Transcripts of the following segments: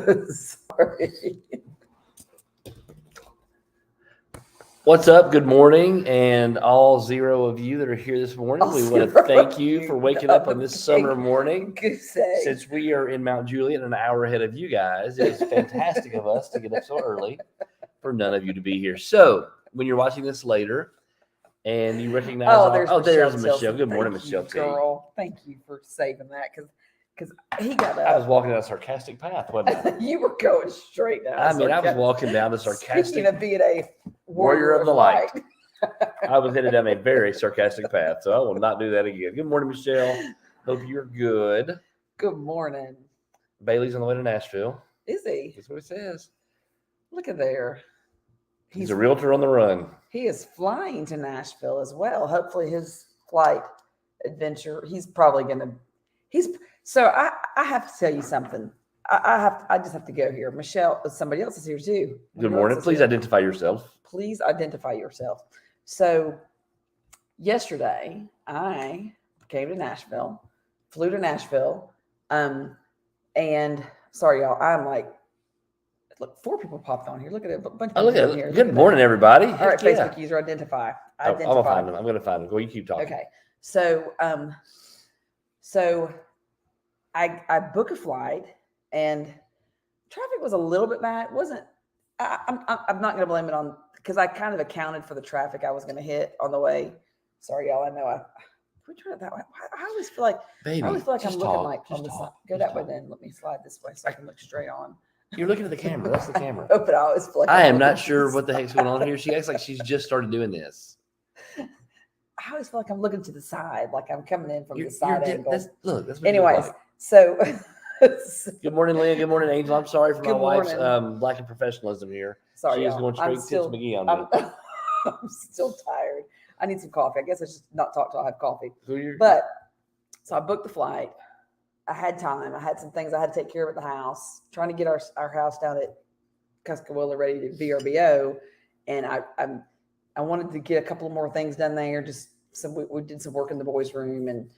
Sorry. What's up? Good morning, and all 0 of you that are here this morning. We want to thank you for waking up on this summer morning. Since we are in Mount Juliet, an hour ahead of you guys, it is fantastic of us to get up so early for none of you to be here. So when you're watching this later and you recognize, there's Michelle. Good morning, Michelle. Girl, thank you for saving that because he got up. I was walking down a sarcastic path, wasn't I? You were going straight down. I was walking down the sarcastic. Speaking of being a warrior of the light. I was headed down a very sarcastic path, so I will not do that again. Good morning, Michelle. Hope you're good. Good morning. Bailey's on the way to Nashville. Is he? That's what it says. Look at there. He's a realtor on the run. He is flying to Nashville as well. Hopefully his flight adventure, he's probably going to, so I have to tell you something. I just have to go here. Michelle, somebody else is here too. Good morning. Please identify yourself. Please identify yourself. So yesterday I came to Nashville, flew to Nashville. And sorry, y'all, I'm like, look, 4 people popped on here. Look at it. A bunch of people here. Good morning, everybody. All right, Facebook user, identify. I'm going to find them. I'm going to find them. Go, you keep talking. Okay. So I booked a flight and traffic was a little bit bad. It wasn't, I'm not going to blame it on, because I kind of accounted for the traffic I was going to hit on the way. Sorry, y'all. I know we tried it that way. I always feel like, I'm looking like on the side. Go that way then. Let me slide this way so I can look straight on. You're looking at the camera. That's the camera. But I always feel like I am not sure what the heck's going on here. She acts like she's just started doing this. I always feel like I'm looking to the side, like I'm coming in from the side angle. That's what anyways, like. So good morning, Leah. Good morning, Angel. I'm sorry for my wife's lack of professionalism here. Sorry, she is going straight to McGee on me. I'm still tired. I need some coffee. I guess I should not talk till I have coffee. But so I booked the flight. I had time. I had some things I had to take care of at the house, trying to get our house down at Cuskawilla ready to VRBO. And I wanted to get a couple more things done there. Just we did some work in the boys' room, and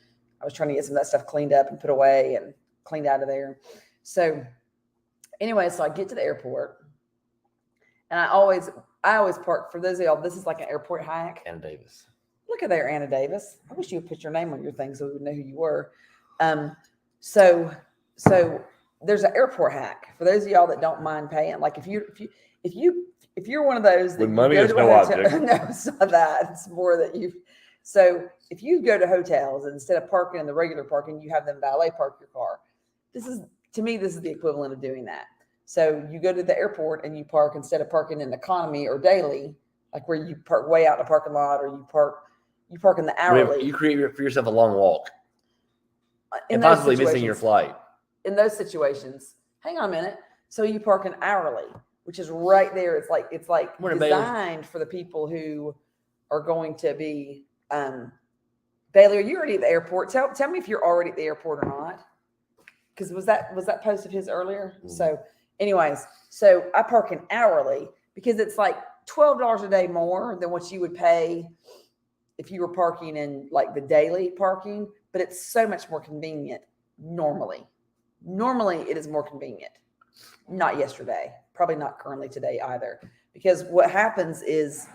I was trying to get some of that stuff cleaned up and put away and cleaned out of there. So anyway, so I get to the airport, and I always park. For those of y'all, this is like an airport hack. Anna Davis. Look at there, Anna Davis. I wish you would put your name on your thing so we would know who you were. So there's an airport hack for those of y'all that don't mind paying. Like if you're one of those that when money is no object. No, it's not that. It's more that you. So if you go to hotels and instead of parking in the regular parking, you have them valet park your car. This is the equivalent of doing that. So you go to the airport and you park instead of parking in economy or daily, like where you park way out in the parking lot, or you park in the hourly. You create for yourself a long walk. And possibly missing your flight. In those situations, hang on a minute. So you park an hourly, which is right there. It's like designed for the people who are going to be. Bailey, are you already at the airport? Tell me if you're already at the airport or not. Because was that post of his earlier? Mm-hmm. So, anyways, so I park an hourly because it's like $12 a day more than what you would pay if you were parking in like the daily parking. But it's so much more convenient normally. Normally, it is more convenient. Not yesterday. Probably not currently today either. Because what happens is,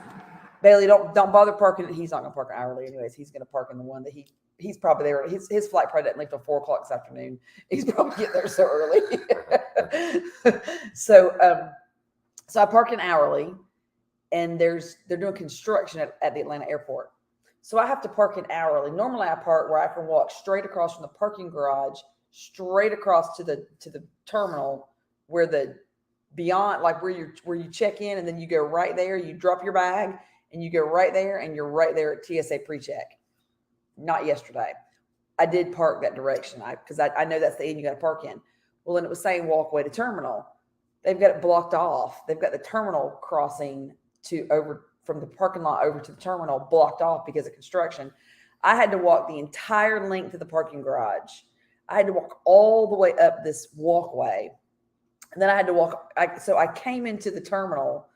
Bailey, don't bother parking. He's not going to park hourly anyways. He's going to park in the one that he's probably there. His flight probably doesn't leave till 4:00 this afternoon. He's probably getting there so early. So I park in hourly, and they're doing construction at the Atlanta airport. So I have to park in hourly. Normally I park where I can walk straight across from the parking garage, straight across to the terminal where the beyond, like where you check in, and then you go right there, you drop your bag and you go right there, and you're right there at TSA pre-check. Not yesterday. I did park that direction because I know that's the end you got to park in. Well, then it was saying walkway to terminal. They've got it blocked off. They've got the terminal crossing from the parking lot over to the terminal blocked off because of construction. I had to walk the entire length of the parking garage. I had to walk all the way up this walkway. And then I had to walk. So I came into the terminal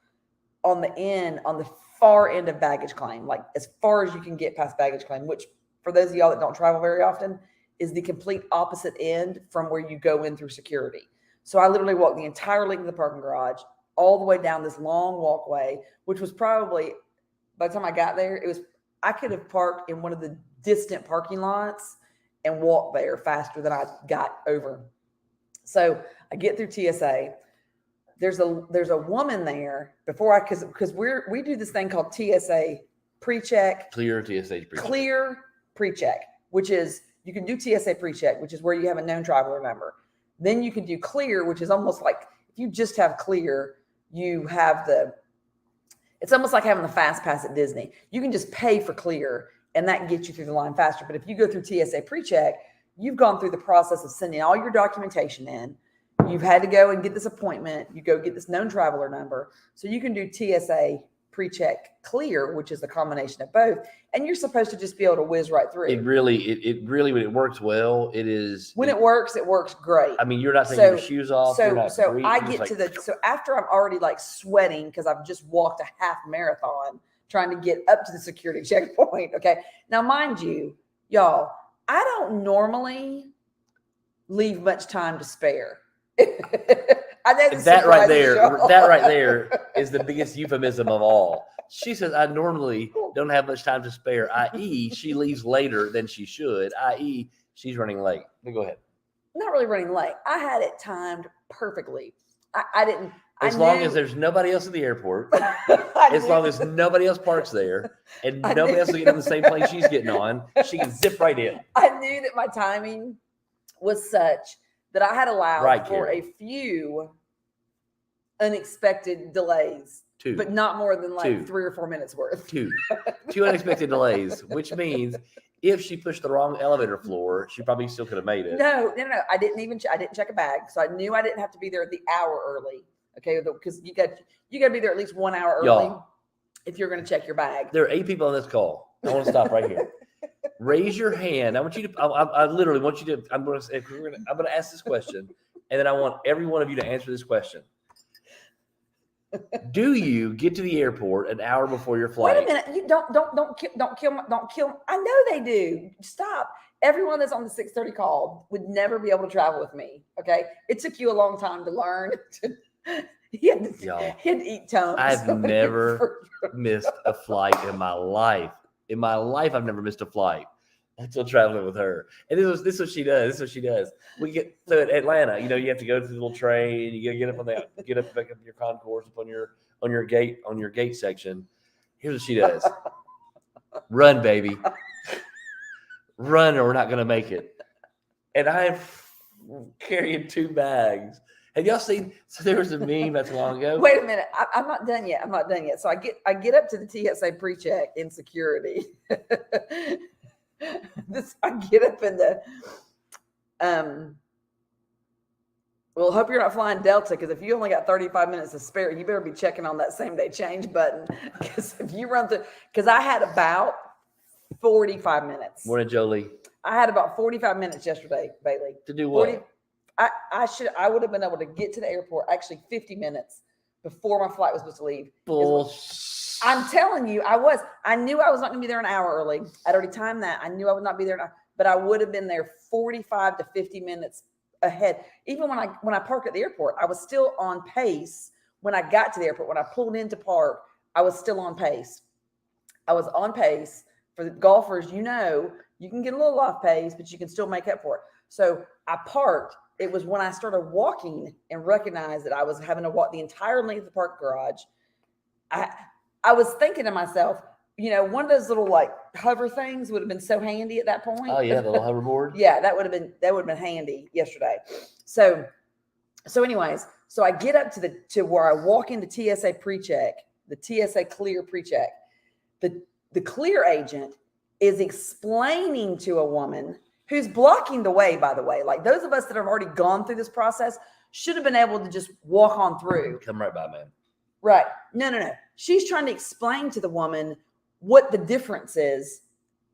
on the far end of baggage claim, like as far as you can get past baggage claim, which for those of y'all that don't travel very often is the complete opposite end from where you go in through security. So I literally walked the entire length of the parking garage, all the way down this long walkway, which was probably, by the time I got there, I could have parked in one of the distant parking lots and walked there faster than I got over. So I get through TSA. There's a woman there before because we do this thing called TSA pre-check. Clear TSA pre-check. Clear pre-check, which is you can do TSA pre-check, which is where you have a known traveler number. Then you can do clear, which is almost like if you just have clear, it's almost like having the fast pass at Disney. You can just pay for clear and that gets you through the line faster. But if you go through TSA pre-check, you've gone through the process of sending all your documentation in. You've had to go and get this appointment. You go get this known traveler number. So you can do TSA pre-check clear, which is the combination of both. And you're supposed to just be able to whiz right through. It really, when it works well, it is. When it works great. I mean, you're not taking your shoes off. So I get so after I'm already like sweating because I've just walked a half marathon trying to get up to the security checkpoint. Okay. Now, mind you, y'all, I don't normally leave much time to spare. That right there is the biggest euphemism of all. She says, I normally don't have much time to spare, i.e. she leaves later than she should, i.e. she's running late. Go ahead. Not really running late. I had it timed perfectly. I didn't. As long as there's nobody else at the airport, as long as nobody else parks there, and nobody else will get on the same plane she's getting on, she can zip right in. I knew that my timing was such that I had allowed for a few unexpected delays. But not more than 3 or 4 minutes worth. Two unexpected delays, which means if she pushed the wrong elevator floor, she probably still could have made it. No. I didn't check a bag. So I knew I didn't have to be there the hour early. Okay. Because you got to be there at least 1 hour early if you're going to check your bag. There are 8 people on this call. I want to stop right here. Raise your hand. I want you to, I literally want you to, I'm going to ask this question, and then I want every one of you to answer this question. Do you get to the airport an hour before your flight? Wait a minute. You don't kill. I know they do. Stop. Everyone that's on the 6:30 call would never be able to travel with me. Okay. It took you a long time to learn. He had to eat Tums. I've never missed a flight in my life. In my life, I've never missed a flight until traveling with her. And this is what she does. We get to Atlanta. You have to go through the little train. You gotta get up back up your concourse up on your gate section. Here's what she does: run, baby, run, or we're not gonna make it. And I'm carrying 2 bags. Have y'all seen? So there was a meme not too long ago. Wait a minute, I'm not done yet. So I get up to the TSA pre-check in security. I get up in the hope you're not flying Delta, because if you only got 35 minutes to spare, you better be checking on that same day change button, because if you run through, because I had about 45 minutes. Morning, Jolie. I had about 45 minutes yesterday, Bailey. To do what? I would have been able to get to the airport actually 50 minutes before my flight was supposed to leave. I'm telling you, I knew I was not going to be there an hour early. I'd already timed that. I knew I would not be there, but I would have been there 45 to 50 minutes ahead. Even when I parked at the airport, I was still on pace. When I got to the airport, when I pulled into park, I was still on pace. I was on pace. For the golfers, you can get a little off pace, but you can still make up for it. So I parked. It was when I started walking and recognized that I was having to walk the entire length of the park garage. I was thinking to myself, one of those little like hover things would have been so handy at that point. Oh yeah, the little hoverboard. Yeah, that would have been handy yesterday. So anyways, so I get up to where I walk into TSA pre-check, the TSA clear pre-check. The clear agent is explaining to a woman who's blocking the way, by the way. Like those of us that have already gone through this process should have been able to just walk on through. Come right by, man. Right. No. She's trying to explain to the woman what the difference is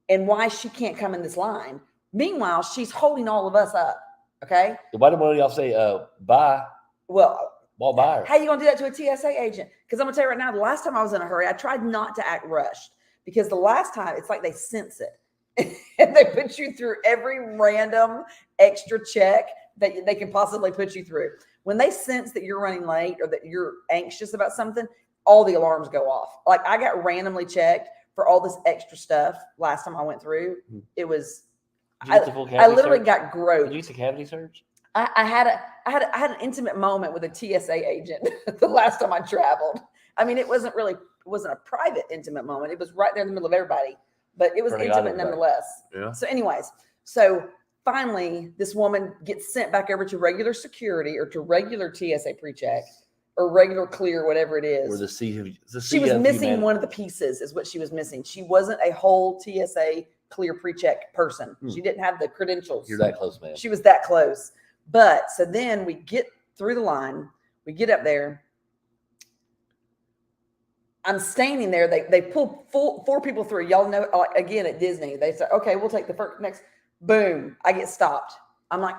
and why she can't come in this line. Meanwhile, she's holding all of us up. Okay. Why don't y'all say bye? Well, bye. How you gonna do that to a TSA agent? Because I'm gonna tell you right now, the last time I was in a hurry, I tried not to act rushed, because the last time it's like they sense it. And they put you through every random extra check that they can possibly put you through. When they sense that you're running late or that you're anxious about something, all the alarms go off. Like I got randomly checked for all this extra stuff last time I went through. It was, I literally got groped. Did you use the cavity search? I had an intimate moment with a TSA agent the last time I traveled. I mean, it wasn't a private intimate moment. It was right there in the middle of everybody, but it was intimate nonetheless. Yeah. So anyways, so finally this woman gets sent back over to regular security or to regular TSA pre-check or regular clear, whatever it is. Or she was missing one of the pieces is what she was missing. She wasn't a whole TSA clear pre-check person. She didn't have the credentials. You're that close, man. She was that close. But so then we get through the line, we get up there. I'm standing there. They pull four people through. Y'all know, like, again, at Disney, they say, okay, we'll take the first next. Boom. I get stopped. I'm like,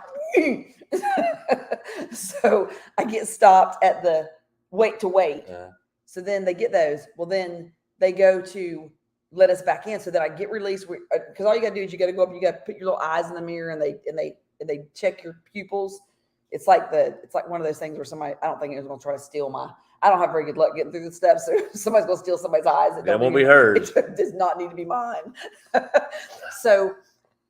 so I get stopped at the wait. So then they get those. Well, then they go to let us back in. So that I get released. Because all you got to do is you got to go up, you got to put your little eyes in the mirror and they check your pupils. It's like one of those things where somebody, I don't think anyone's going to try to steal I don't have very good luck getting through the steps. So somebody's going to steal somebody's eyes. That won't be hers. It does not need to be mine. So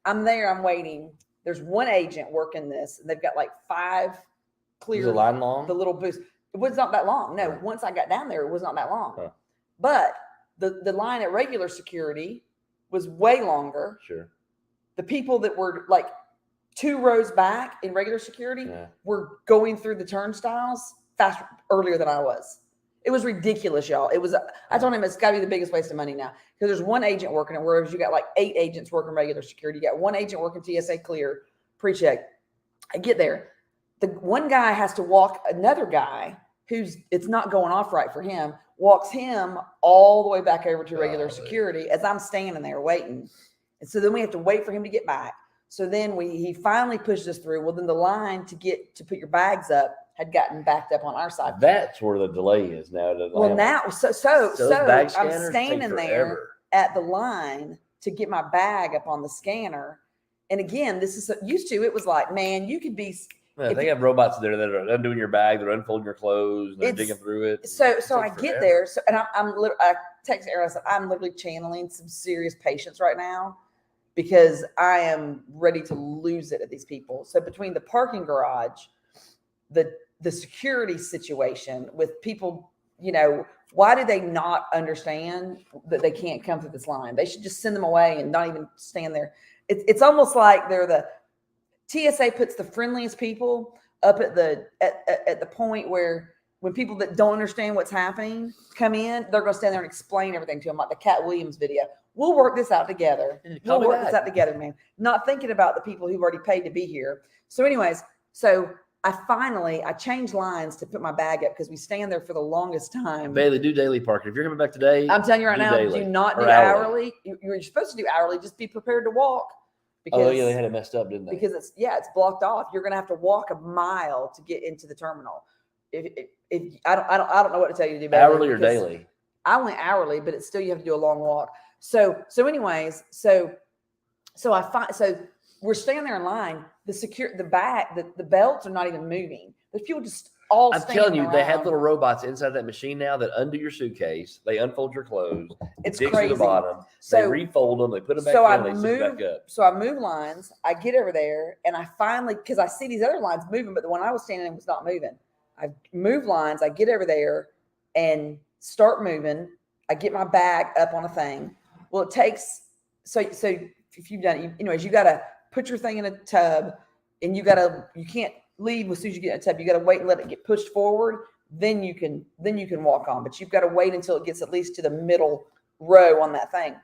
I'm there, I'm waiting. There's one agent working this, and they've got like 5 clear. Is the line long? The little booth. It was not that long. No, once I got down there, it was not that long. Huh. But the line at regular security was way longer. Sure. The people that were like 2 rows back in regular security were going through the turnstiles earlier than I was. It was ridiculous, y'all. I told him it's got to be the biggest waste of money now because there's one agent working it, whereas you got like 8 agents working regular security. You got one agent working TSA clear pre-check. I get there. The one guy has to walk another guy it's not going off right for him, walks him all the way back over to regular security as I'm standing there waiting. And so then we have to wait for him to get back. So then he finally pushed us through. Well, then the line to put your bags up had gotten backed up on our side. That's where the delay is now. Well, now, so I'm standing there at the line to get my bag up on the scanner. And again, this is used to, it was like, man, you could be. They have robots there that are undoing your bag, they're unfolding your clothes, they're digging through it. So I get there. So, and I text Aaron, I said, I'm literally channeling some serious patience right now because I am ready to lose it at these people. So between the parking garage, the security situation with people, why do they not understand that they can't come through this line? They should just send them away and not even stand there. It's almost like they're the TSA puts the friendliest people up at the point where when people that don't understand what's happening come in, they're going to stand there and explain everything to them, like the Cat Williams video. We'll work this out together. We'll work this out together, man. Not thinking about the people who've already paid to be here. So anyways, I changed lines to put my bag up because we stand there for the longest time. Bailey, do daily parking. If you're coming back today, I'm telling you right now, do not do hourly. You're supposed to do hourly. Just be prepared to walk. Because, they had it messed up, didn't they? Because it's blocked off. You're going to have to walk a mile to get into the terminal. If I don't know what to tell you to do. Bailey, hourly or daily? I went hourly, but it's still you have to do a long walk. So anyways, so we're standing there in line. The belts are not even moving. There's people just all. I'm telling you, around. They have little robots inside that machine now that undo your suitcase. They unfold your clothes. It's dig crazy. To the bottom. So, they refold them. They put them back in. They sit back up. So I move lines. I get over there, and I finally, because I see these other lines moving, but the one I was standing in was not moving. I move lines. I get over there and start moving. I get my bag up on a thing. Well, it takes so if you've done it, anyways, you got to put your thing in a tub, and you can't leave as soon as you get in a tub. You got to wait and let it get pushed forward. Then you can walk on, but you've got to wait until it gets at least to the middle row on that thing.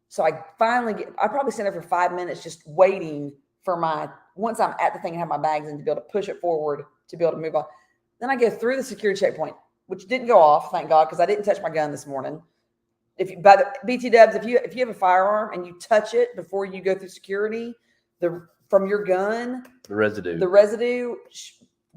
So I probably stand there for 5 minutes just waiting for once I'm at the thing and have my bags in to be able to push it forward to be able to move on. Then I go through the security checkpoint, which didn't go off, thank God, because I didn't touch my gun this morning. By the BT Dubs, if you have a firearm and you touch it before you go through security, from your gun, the residue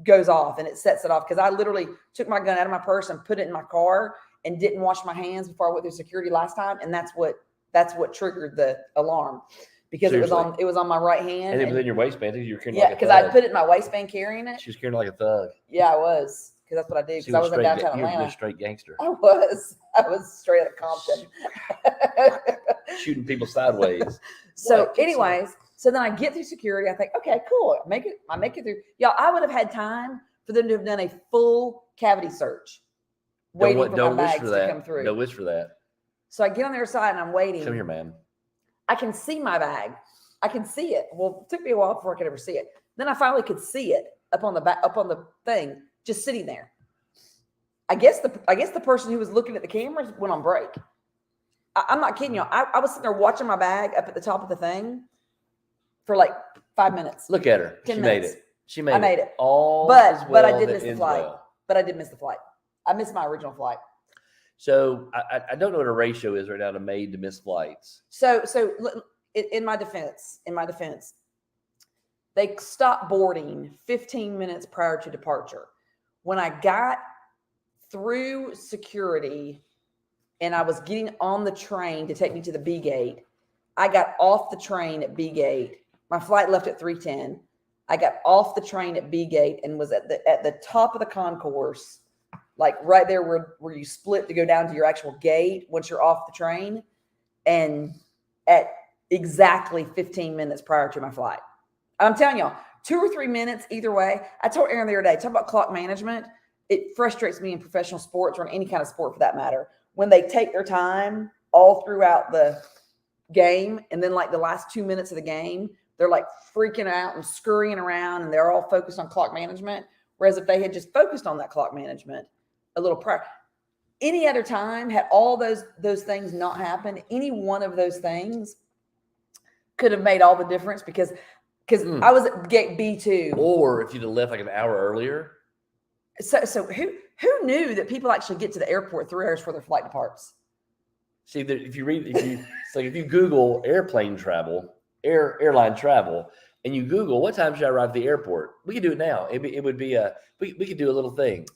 goes off and it sets it off. Because I literally took my gun out of my purse and put it in my car and didn't wash my hands before I went through security last time, and that's what triggered the alarm. because Seriously. it was on my right hand. And it was in your waistband. You were carrying because I put it in my waistband carrying it. She was carrying like a thug. Yeah, I was. Because that's what I did. Because I was in downtown Atlanta. You were a straight gangster. I was straight out of Compton. Shooting people sideways. So anyways, so then I get through security. I think, okay, cool. I make it through. Y'all, I would have had time for them to have done a full cavity search. Waiting for my bags to come through. Don't wish for that. So I get on their side and I'm waiting. Come here, ma'am. I can see my bag. I can see it. Well, it took me a while before I could ever see it. Then I finally could see it up on the thing, just sitting there. I guess the person who was looking at the cameras went on break. I'm not kidding you. I was sitting there watching my bag up at the top of the thing for like 5 minutes. Look at her. She made it. I made it. But I did miss the flight. But I did miss the flight. I missed my original flight. So I don't know what a ratio is right now to made to miss flights. So in my defense, they stopped boarding 15 minutes prior to departure. When I got through security and I was getting on the train to take me to the B gate, I got off the train at B gate. My flight left at 3:10. I got off the train at B gate and was at the top of the concourse, like right there where you split to go down to your actual gate once you're off the train, and at exactly 15 minutes prior to my flight. I'm telling y'all, 2 or 3 minutes either way. I told Aaron the other day, talk about clock management. It frustrates me in professional sports or in any kind of sport for that matter, when they take their time all throughout the game, and then like the last 2 minutes of the game, they're like freaking out and scurrying around and they're all focused on clock management. Whereas if they had just focused on that clock management a little prior, any other time, had all those things not happened, any one of those things could have made all the difference because I was at gate B2. Or if you'd have left like an hour earlier. So who knew that people actually get to the airport 3 hours before their flight departs? See, if you Google airplane travel, airline travel, and you Google what time should I arrive at the airport, we could do it now. It would be we could do a little thing.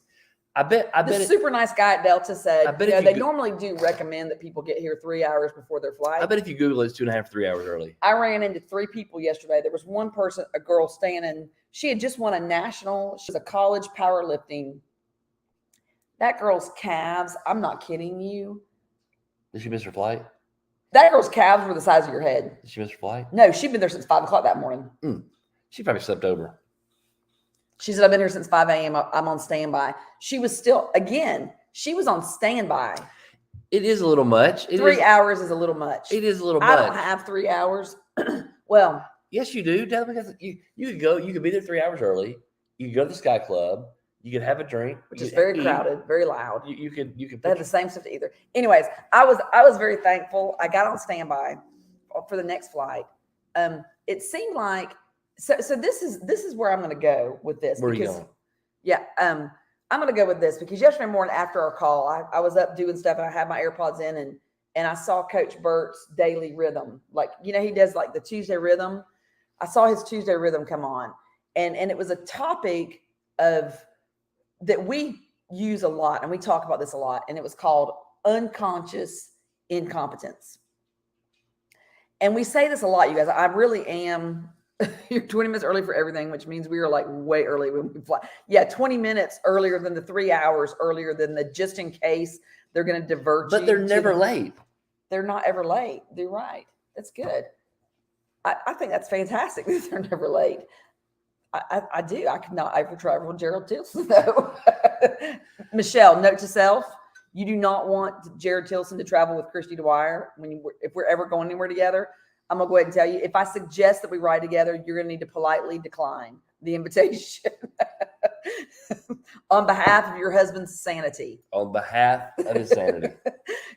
I bet the super nice guy at Delta said, they normally do recommend that people get here 3 hours before their flight. I bet if you Google it, it's 2.5, 3 hours early. I ran into 3 people yesterday. There was one person, a girl standing. She had just won she's a college powerlifting. That girl's calves, I'm not kidding you. Did she miss her flight? That girl's calves were the size of your head. Did she miss her flight? No, she'd been there since 5 o'clock that morning. She probably slept over. She said, I've been here since 5 a.m. I'm on standby. She was still, she was on standby. It is a little much. 3 hours is a little much. It is a little much. I don't have 3 hours. Well. Yes, you do. You could go. You could be there 3 hours early. You could go to the Sky Club. You could have a drink. Which is very crowded, very loud. You could. They have the same stuff to either. Anyways, I was very thankful. I got on standby for the next flight. It seemed like so this is where I'm going to go with this. Where are you going? Yeah, I'm going to go with this because yesterday morning after our call, I was up doing stuff and I had my AirPods in and I saw Coach Burt's daily rhythm. Like, he does like the Tuesday rhythm. I saw his Tuesday rhythm come on, and it was a topic that we use a lot, and we talk about this a lot, and it was called unconscious incompetence. And we say this a lot, you guys. I really am. You're 20 minutes early for everything, which means we are like way early when we fly. Yeah, 20 minutes earlier than the 3 hours earlier than the just in case they're going to divert you. But they're never late. They're not ever late. They're right. That's good. I think that's fantastic that they're never late. I do. I could not ever travel with Jared Tilson, though. Michelle, note to self: you do not want Jared Tilson to travel with Christy Dwyer if we're ever going anywhere together. I'm gonna go ahead and tell you, if I suggest that we ride together, you're gonna need to politely decline the invitation on behalf of your husband's sanity. On behalf of his sanity,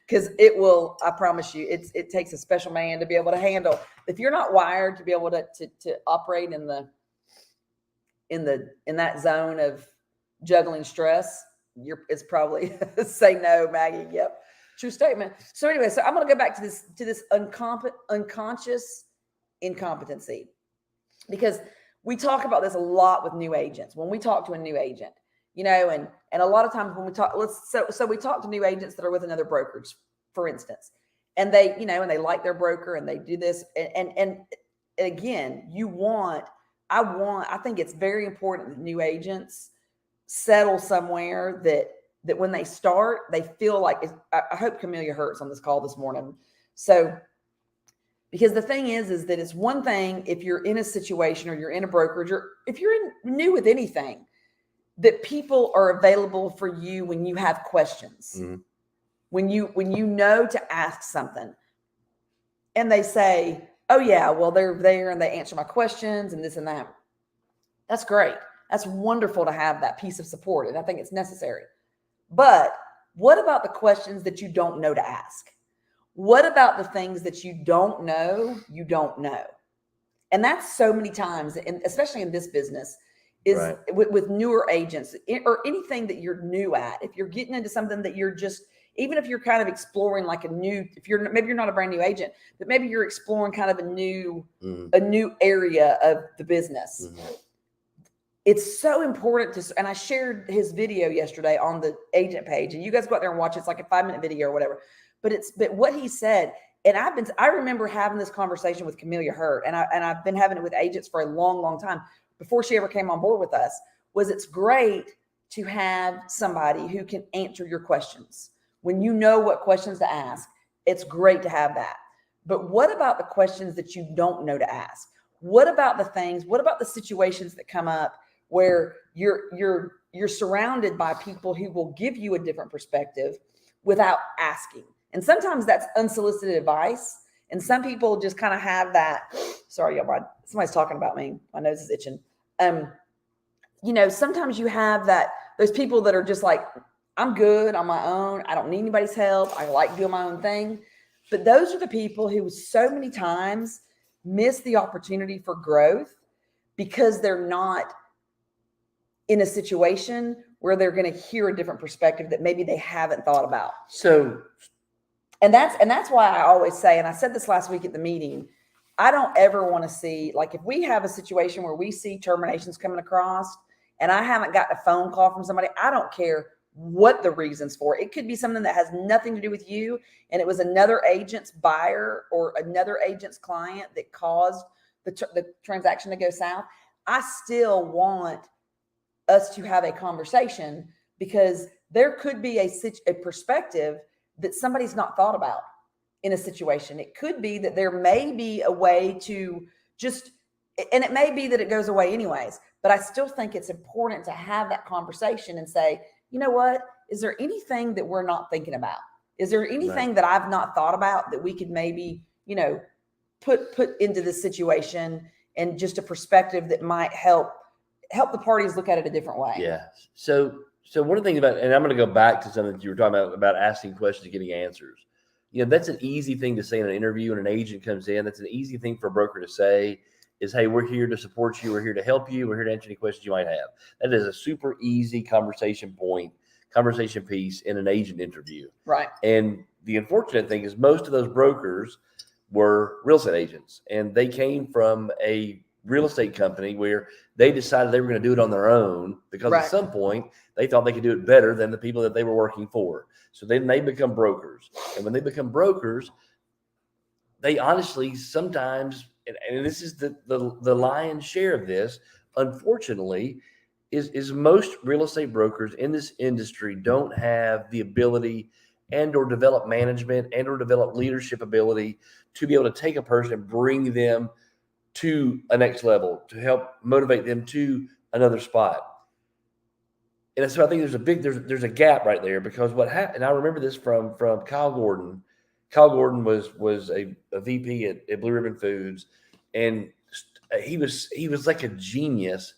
because it will. I promise you, it takes a special man to be able to handle. If you're not wired to be able to operate in that zone of juggling stress, it's probably say no, Maggie. Yep. True statement. So anyway, I'm going to go back to this unconscious incompetency, because we talk about this a lot with new agents. When we talk to a new agent, and a lot of times when we talk, we talk to new agents that are with another brokerage, for instance, and they, and they like their broker and they do this. And again, I think it's very important that new agents settle somewhere that when they start, they feel like I hope Camellia Hurt's on this call this morning. So, because the thing is that it's one thing if you're in a situation or you're in a brokerage or if you're new with anything, that people are available for you when you have questions, when you know to ask something, and they say, "Oh yeah, well they're there and they answer my questions and this and that." That's great. That's wonderful to have that piece of support, and I think it's necessary. But what about the questions that you don't know to ask? What about the things that you don't know? And that's so many times, and especially in this business, is right. with newer agents or anything that you're new at. If you're getting into something that you're just, even if you're kind of exploring like maybe you're not a brand new agent, but maybe you're exploring kind of a new area of the business. It's so important and I shared his video yesterday on the agent page, and you guys go out there and watch it. It's like a 5-minute video or whatever. But what he said, and I remember having this conversation with Camellia Hurt, and I've been having it with agents for a long, long time before she ever came on board with us, was it's great to have somebody who can answer your questions. When you know what questions to ask, it's great to have that. But what about the questions that you don't know to ask? What about the situations that come up where you're surrounded by people who will give you a different perspective without asking? And sometimes that's unsolicited advice. And some people just kind of have that. Sorry, y'all, somebody's talking about me. My nose is itching. Sometimes you have those people that are just like, I'm good on my own. I don't need anybody's help. I like doing my own thing. But those are the people who so many times miss the opportunity for growth because they're not in a situation where they're going to hear a different perspective that maybe they haven't thought about. And that's why I always say, and I said this last week at the meeting, I don't ever want to see, like, if we have a situation where we see terminations coming across and I haven't gotten a phone call from somebody, I don't care what the reasons for it. It could be something that has nothing to do with you, and it was another agent's buyer or another agent's client that caused the transaction to go south. I still want us to have a conversation because there could be a perspective that somebody's not thought about in a situation. It could be that there may be a way to and it may be that it goes away anyways, but I still think it's important to have that conversation and say, you know what, is there anything that we're not thinking about? Is there anything that I've not thought about that we could maybe, put into this situation, and just a perspective that might help the parties look at it a different way? Yeah. So one of the things about, and I'm going to go back to something that you were talking about asking questions and getting answers. That's an easy thing to say in an interview when an agent comes in. That's an easy thing for a broker to say is, hey, we're here to support you. We're here to help you. We're here to answer any questions you might have. That is a super easy conversation piece in an agent interview. Right. And the unfortunate thing is most of those brokers were real estate agents, and they came from a real estate company where they decided they were going to do it on their own because at some point they thought they could do it better than the people that they were working for. So then they become brokers. And when they become brokers, they honestly sometimes, and this is the lion's share of this, unfortunately, is most real estate brokers in this industry don't have the ability and or develop management and or develop leadership ability to be able to take a person and bring them to a next level, to help motivate them to another spot. And so I think there's a gap right there, because what happened, and I remember this from Kyle Gordon. Kyle Gordon was a VP at Blue Ribbon Foods, and he was like a genius.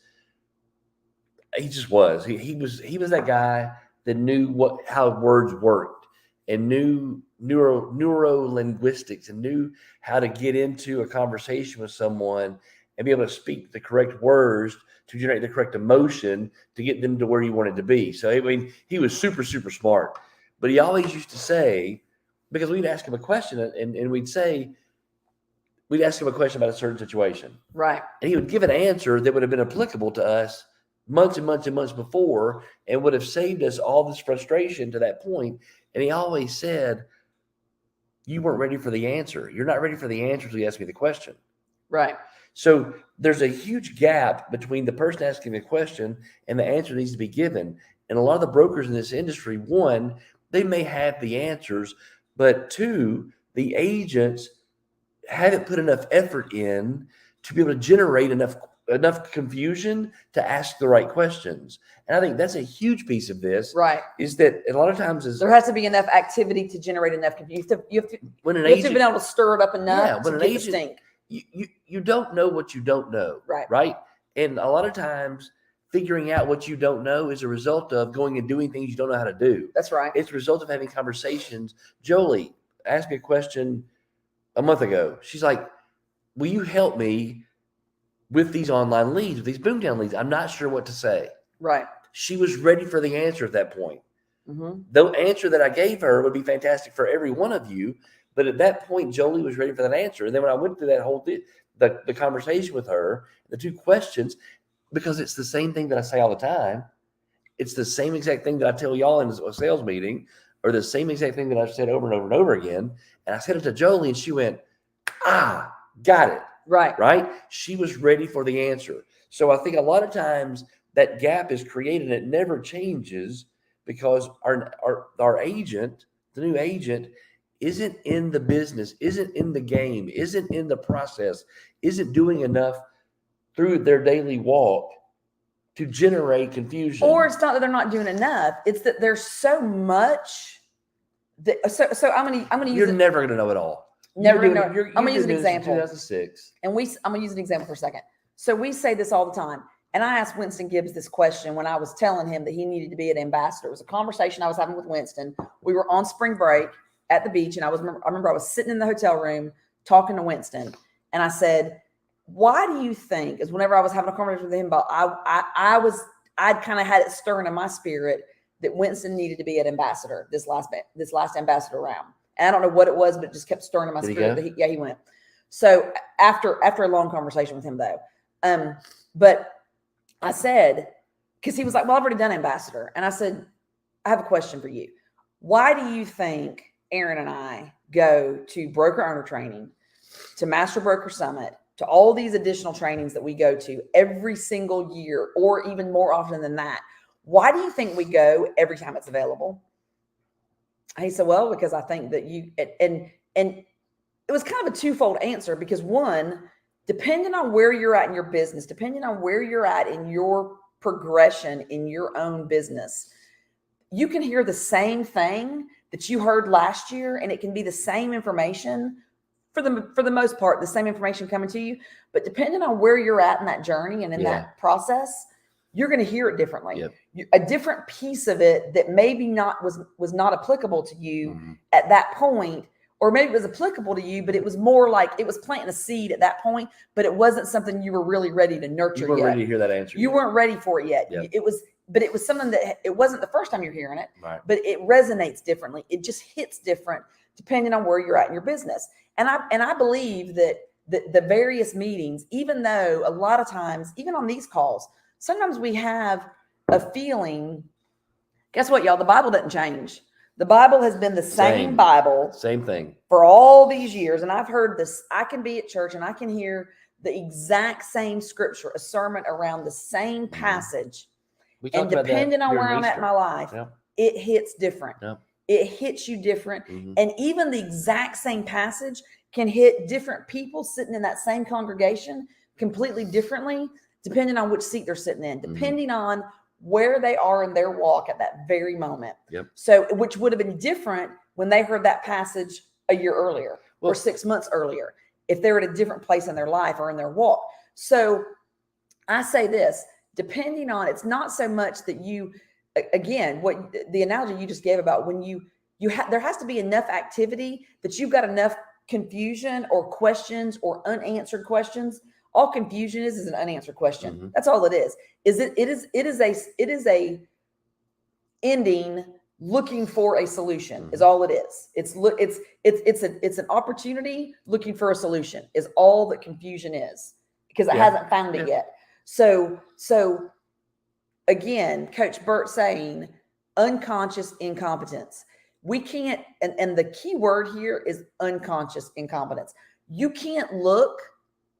He just was. He was that guy that knew how words worked and knew neuro-linguistics and knew how to get into a conversation with someone and be able to speak the correct words to generate the correct emotion to get them to where you wanted to be. So, I mean, he was super, super smart. But he always used to say, because we'd ask him a question and we'd ask him a question about a certain situation. Right. And he would give an answer that would have been applicable to us months and months and months before and would have saved us all this frustration to that point. And he always said, you weren't ready for the answer. You're not ready for the answer until you ask me the question. Right. So there's a huge gap between the person asking the question and the answer needs to be given. And a lot of the brokers in this industry, one, they may have the answers, but two, the agents haven't put enough effort in to be able to generate enough confusion to ask the right questions. And I think that's a huge piece of this. Right. Is that a lot of times there has to be enough activity to generate enough confusion. You have to be able to stir it up enough to get the stink. You don't know what you don't know. Right. And a lot of times figuring out what you don't know is a result of going and doing things you don't know how to do. That's right. It's a result of having conversations. Jolie asked me a question a month ago. She's like, will you help me with these online leads, with these boomtown leads? I'm not sure what to say. Right. She was ready for the answer at that point. Mm-hmm. The answer that I gave her would be fantastic for every one of you. But at that point, Jolie was ready for that answer. And then when I went through that whole the conversation with her, the two questions, because it's the same thing that I say all the time. It's the same exact thing that I tell y'all in a sales meeting, or the same exact thing that I've said over and over and over again. And I said it to Jolie, and she went, got it. Right. She was ready for the answer. So I think a lot of times that gap is created. It never changes because our agent, the new agent, isn't in the business, isn't in the game, isn't in the process, isn't doing enough through their daily walk to generate confusion. Or it's not that they're not doing enough. It's that there's so much that, so I'm gonna use You're never gonna know it all. Never know. I'm gonna use an example. 2006. And I'm gonna use an example for a second. So we say this all the time. And I asked Winston Gibbs this question when I was telling him that he needed to be an ambassador. It was a conversation I was having with Winston. We were on spring break at the beach, and I remember I was sitting in the hotel room talking to Winston, and I said, why do you think, is whenever I was having a conversation with him about, I'd kind of had it stirring in my spirit that Winston needed to be an ambassador this last ambassador round. And I don't know what it was, but it just kept stirring in my spirit. He went. So after a long conversation with him though, but I said, because he was like, well, I've already done ambassador. And I said, I have a question for you. Why do you think Aaron and I go to broker owner training, to Master Broker Summit, to all these additional trainings that we go to every single year, or even more often than that? Why do you think we go every time it's available? He said, well, because I think that you, and it was kind of a twofold answer, because one, depending on where you're at in your business, depending on where you're at in your progression in your own business, you can hear the same thing that you heard last year, and it can be the same information for the most part, the same information coming to you. But depending on where you're at in that journey and in that process, you're going to hear it differently. Yep. A different piece of it that maybe was not applicable to you at that point, or maybe it was applicable to you, but it was more like it was planting a seed at that point, but it wasn't something you were really ready to nurture yet. You weren't ready to hear that answer. You weren't ready for it yet. Yep. But it was something that it wasn't the first time you're hearing it, but it resonates differently. It just hits different depending on where you're at in your business. And I believe that the various meetings, even though a lot of times, even on these calls, sometimes we have a feeling, guess what, y'all? The Bible doesn't change. The Bible has been the same Bible. Same thing. For all these years. And I've heard this. I can be at church and I can hear the exact same scripture, a sermon around the same passage. And depending on where I'm at in my life, it hits different. It hits you different. And even the exact same passage can hit different people sitting in that same congregation completely differently, depending on which seat they're sitting in, depending on where they are in their walk at that very moment. So, which would have been different when they heard that passage a year earlier or 6 months earlier, if they're at a different place in their life or in their walk. So I say this, depending on, it's not so much that you, again, what the analogy you just gave about when there has to be enough activity that you've got enough confusion or questions or unanswered questions. All confusion is an unanswered question. That's all it is. It is a ending looking for a solution is all it is. It's an opportunity looking for a solution is all that confusion is, because it hasn't found it yet. So again, Coach Burt saying unconscious incompetence. We can't, and the key word here is unconscious incompetence. You can't look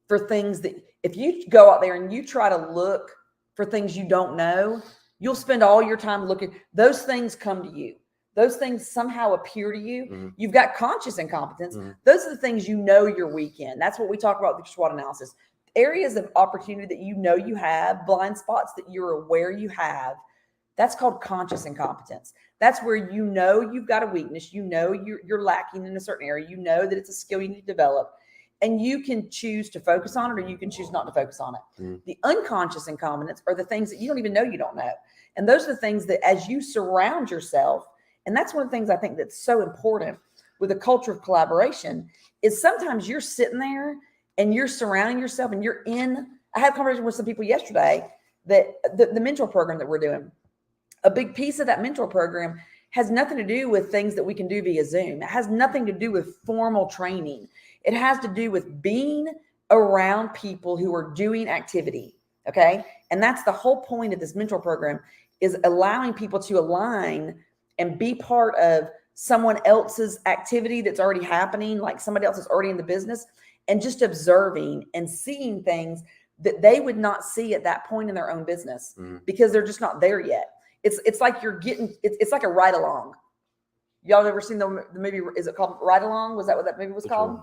for things that, if you go out there and you try to look for things you don't know, you'll spend all your time looking. Those things come to you. Those things somehow appear to you. Mm-hmm. You've got conscious incompetence. Mm-hmm. Those are the things you know you're weak in. That's what we talk about with the SWOT analysis. Areas of opportunity that you know you have, blind spots that you're aware you have, that's called conscious incompetence. That's where you know you've got a weakness. You know you're lacking in a certain area. You know that it's a skill you need to develop. And you can choose to focus on it, or you can choose not to focus on it. Mm-hmm. The unconscious incompetence are the things that you don't even know you don't know. And those are the things that, as you surround yourself, and that's one of the things I think that's so important with a culture of collaboration, is sometimes you're sitting there and you're surrounding yourself and you're in. I had a conversation with some people yesterday that the mentor program that we're doing, a big piece of that mentor program has nothing to do with things that we can do via Zoom. It has nothing to do with formal training. It has to do with being around people who are doing activity. Okay. And that's the whole point of this mentor program, is allowing people to align and be part of someone else's activity that's already happening, like somebody else is already in the business, and just observing and seeing things that they would not see at that point in their own business because they're just not there yet. It's like you're getting, it's like a ride along. Y'all ever seen the movie? Is it called Ride Along? Was that what that movie was called?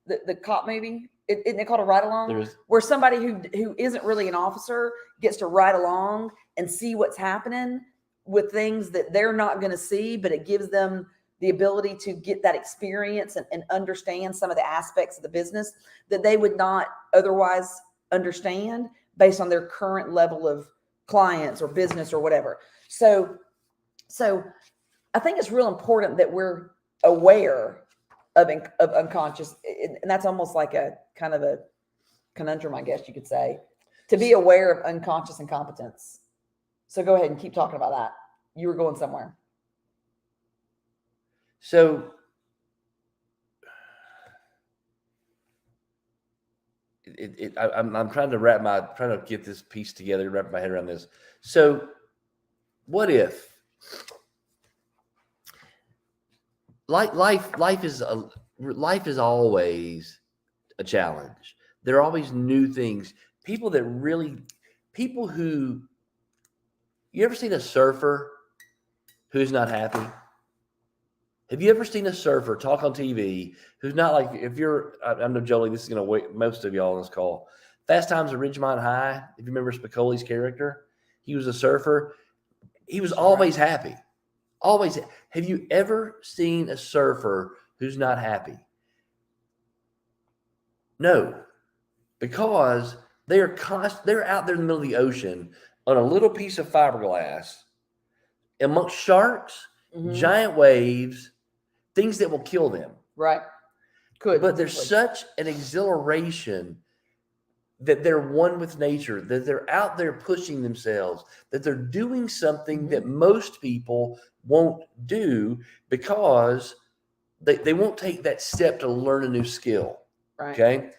The cop movie? Isn't it called a ride along? Where somebody who isn't really an officer gets to ride along and see what's happening with things that they're not going to see, but it gives them the ability to get that experience and understand some of the aspects of the business that they would not otherwise understand based on their current level of clients or business or whatever. So I think it's real important that we're aware of unconscious, and that's almost like a kind of a conundrum, I guess you could say, to be aware of unconscious incompetence. So go ahead and keep talking about that. You were going somewhere. So I'm trying to get this piece together, wrap my head around this. So what if life is always a challenge. There are always new things. People who, you ever seen a surfer who's not happy? Have you ever seen a surfer talk on TV who's not like, I know Jolie, this is going to wait most of y'all on this call. Fast Times at Ridgemont High, if you remember Spicoli's character, he was a surfer. He was always happy. Always. Have you ever seen a surfer who's not happy? No, because they're out there in the middle of the ocean on a little piece of fiberglass amongst sharks, giant waves, things that will kill them. Right. But there's such an exhilaration that they're one with nature, that they're out there pushing themselves, that they're doing something that most people won't do because they won't take that step to learn a new skill. Right. Okay.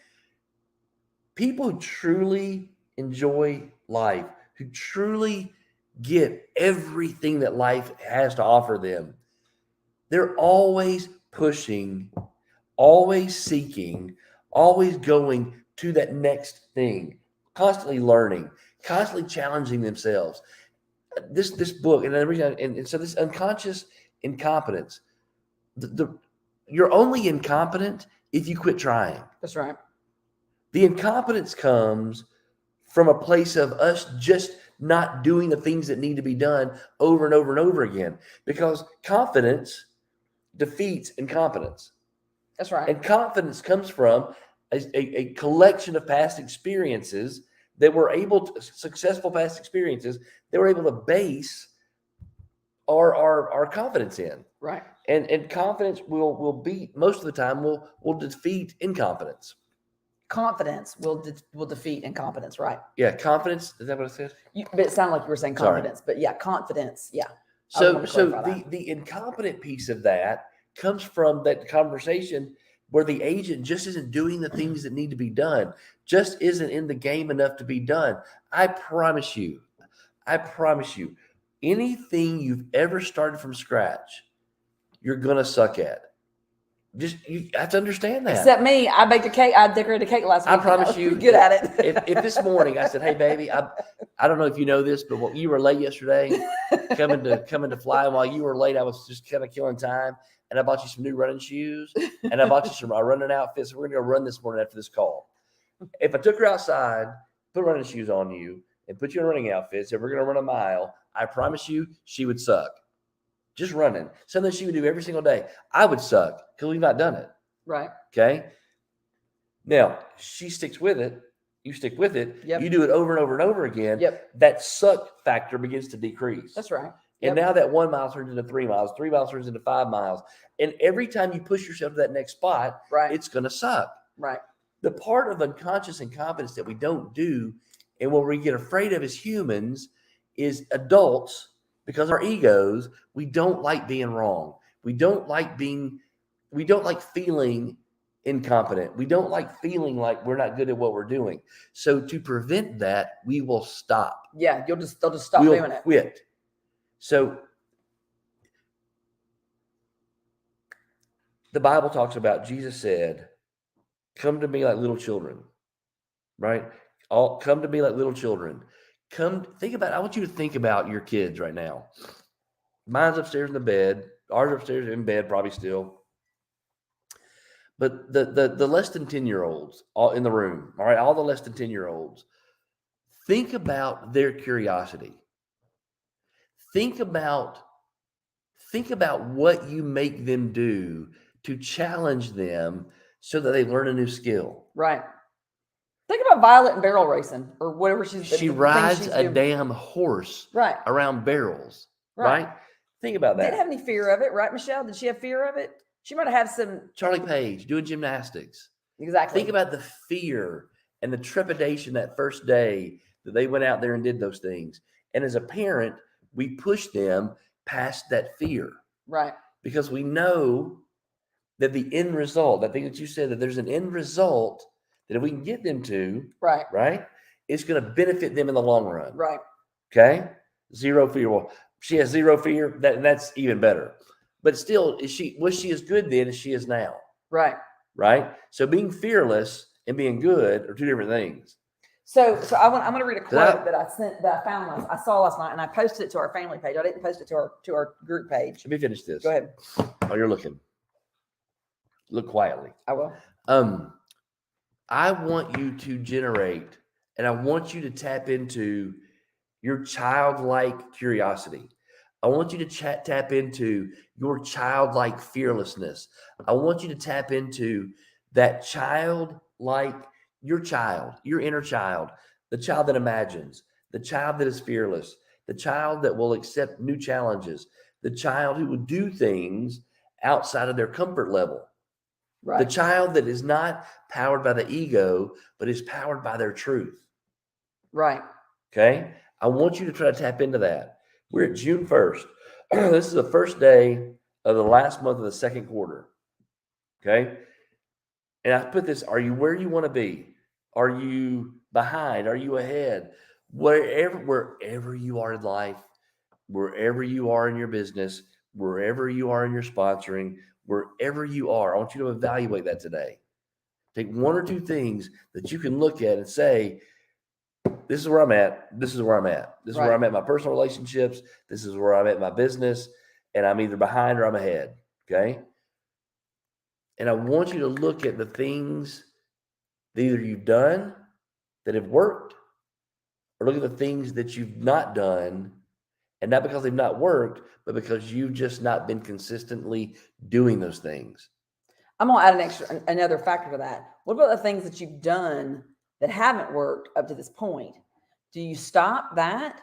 People who truly enjoy life, who truly get everything that life has to offer them, they're always pushing, always seeking, always going to that next thing, constantly learning, constantly challenging themselves. This book, and so this unconscious incompetence, you're only incompetent if you quit trying. That's right. The incompetence comes from a place of us just not doing the things that need to be done over and over and over again, because confidence defeats incompetence. That's right. And confidence comes from a collection of past experiences that we're able to, successful past experiences that we're able to base our confidence in. Right. And confidence will beat, most of the time, will defeat incompetence. Confidence will defeat incompetence, right? Yeah, confidence. Is that what it says? But it sounded like you were saying confidence. Sorry. But yeah, confidence. Yeah. So the incompetent piece of that comes from that conversation where the agent just isn't doing the things that need to be done, just isn't in the game enough to be done. I promise you, anything you've ever started from scratch, you're going to suck at. Just you have to understand that. Except me, I baked a cake. I decorated a cake last week. I promise you, good at it. if this morning I said, "Hey, baby, I don't know if you know this, but you were late yesterday, coming to fly. And while you were late, I was just kind of killing time, and I bought you some new running shoes, and I bought you some running outfits. So we're gonna go run this morning after this call." If I took her outside, put running shoes on you, and put you in running outfits, and we're gonna run a mile, I promise you, she would suck. Just running. Something she would do every single day. I would suck because we've not done it. Right. Okay. Now, she sticks with it. You stick with it. Yep. You do it over and over and over again. Yep. That suck factor begins to decrease. That's right. And now that 1 mile turns into 3 miles, 3 miles turns into 5 miles. And every time you push yourself to that next spot, it's going to suck. Right. The part of unconscious incompetence that we don't do and what we get afraid of as humans is adults. Because our egos, we don't like being wrong. We don't like feeling incompetent. We don't like feeling like we're not good at what we're doing. So to prevent that, we will stop. Yeah, they'll just stop doing it. We'll quit. So the Bible talks about, Jesus said, "Come to me like little children." Right? Come to me like little children. I want you to think about your kids right now. Mine's upstairs in the bed. Ours upstairs in bed, probably still. But the less than 10-year-olds all in the room, all right, all the less than 10-year-olds, think about their curiosity. Think about what you make them do to challenge them so that they learn a new skill. Right. Think about Violet and barrel racing or whatever she rides a damn horse around barrels. Right? Think about that. Didn't have any fear of it, right, Michelle? Did she have fear of it? She might have had some. Charlie Page doing gymnastics. Exactly. Think about the fear and the trepidation that first day that they went out there and did those things. And as a parent, we push them past that fear. Right. Because we know that the end result, that thing that you said, that there's an end result that if we can get them to, right, it's going to benefit them in the long run. Right. Okay? Zero fear. Well, she has zero fear. That's even better. But still, was she as good then as she is now? Right. Right? So being fearless and being good are two different things. So I'm going to read a quote that I found I saw last night, and I posted it to our family page. I didn't post it to our group page. Let me finish this. Go ahead. While you're looking. Look quietly. I will. I want you to generate, and I want you to tap into your childlike curiosity. I want you to tap into your childlike fearlessness. I want you to tap into that childlike, your inner child, the child that imagines, the child that is fearless, the child that will accept new challenges, the child who will do things outside of their comfort level. Right. The child that is not powered by the ego, but is powered by their truth. Right. Okay. I want you to try to tap into that. We're at June 1st. This is the first day of the last month of the second quarter. Okay. And I put this, are you where you want to be? Are you behind? Are you ahead? Wherever you are in life, wherever you are in your business, wherever you are in your sponsoring, wherever you are, I want you to evaluate that today. Take one or two things that you can look at and say, this is where I'm at. This is where I'm at. This is where I'm at in my personal relationships. This is where I'm at in my business. And I'm either behind or I'm ahead. Okay. And I want you to look at the things that either you've done that have worked, or look at the things that you've not done. And not because they've not worked, but because you've just not been consistently doing those things. I'm going to add another factor to that. What about the things that you've done that haven't worked up to this point? Do you stop that?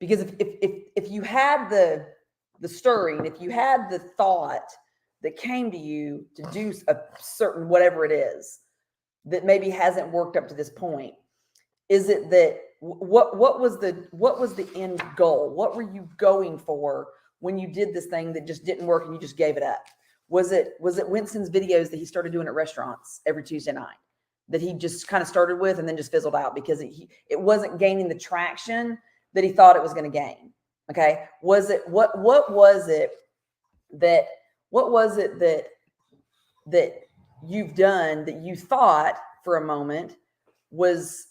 Because if you had the stirring, if you had the thought that came to you to do a certain whatever it is that maybe hasn't worked up to this point, is it that what was the end goal? What were you going for when you did this thing that just didn't work and you just gave it up? Was it Winston's videos that he started doing at restaurants every Tuesday night that he just kind of started with and then just fizzled out because it wasn't gaining the traction that he thought it was going to gain? Okay. What was it that What was it that you've done that you thought for a moment was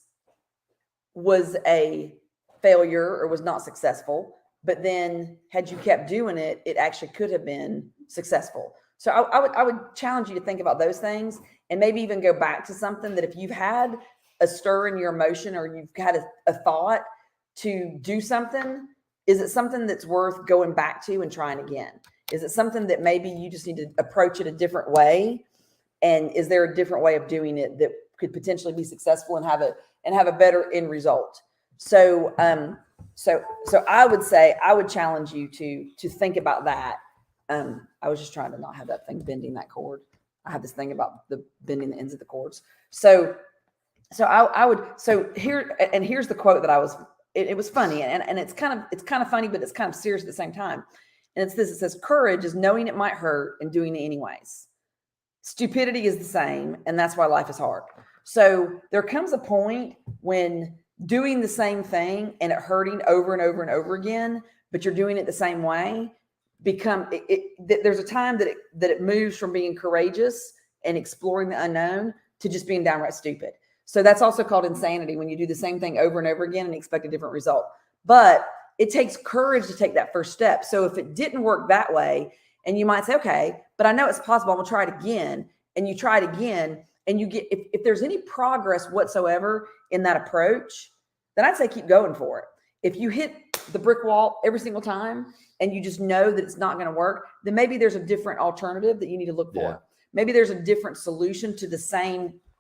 a failure or was not successful, but then had you kept doing it, it actually could have been successful. So I would challenge you to think about those things, and maybe even go back to something that if you've had a stir in your emotion, or you've had a thought to do something, is it something that's worth going back to and trying again? Is it something that maybe you just need to approach it a different way? And is there a different way of doing it that could potentially be successful and have a better end result? So I would say, I would challenge you to think about that. I was just trying to not have that thing bending that cord. I have this thing about the bending the ends of the cords. So here's the quote that it was funny, and it's kind of funny, but it's kind of serious at the same time. And it's this: it says, courage is knowing it might hurt and doing it anyways. Stupidity is the same, and that's why life is hard. So there comes a point when doing the same thing and it hurting over and over and over again, but you're doing it the same way, there's a time that it moves from being courageous and exploring the unknown to just being downright stupid. So that's also called insanity, when you do the same thing over and over again and expect a different result. But it takes courage to take that first step. So if it didn't work that way, and you might say, okay, but I know it's possible, I'm gonna try it again. And you try it again, and you get, if there's any progress whatsoever in that approach, then I'd say keep going for it. If you hit the brick wall every single time and you just know that it's not going to work, then maybe there's a different alternative that you need to look for. Yeah. Maybe there's a different solution to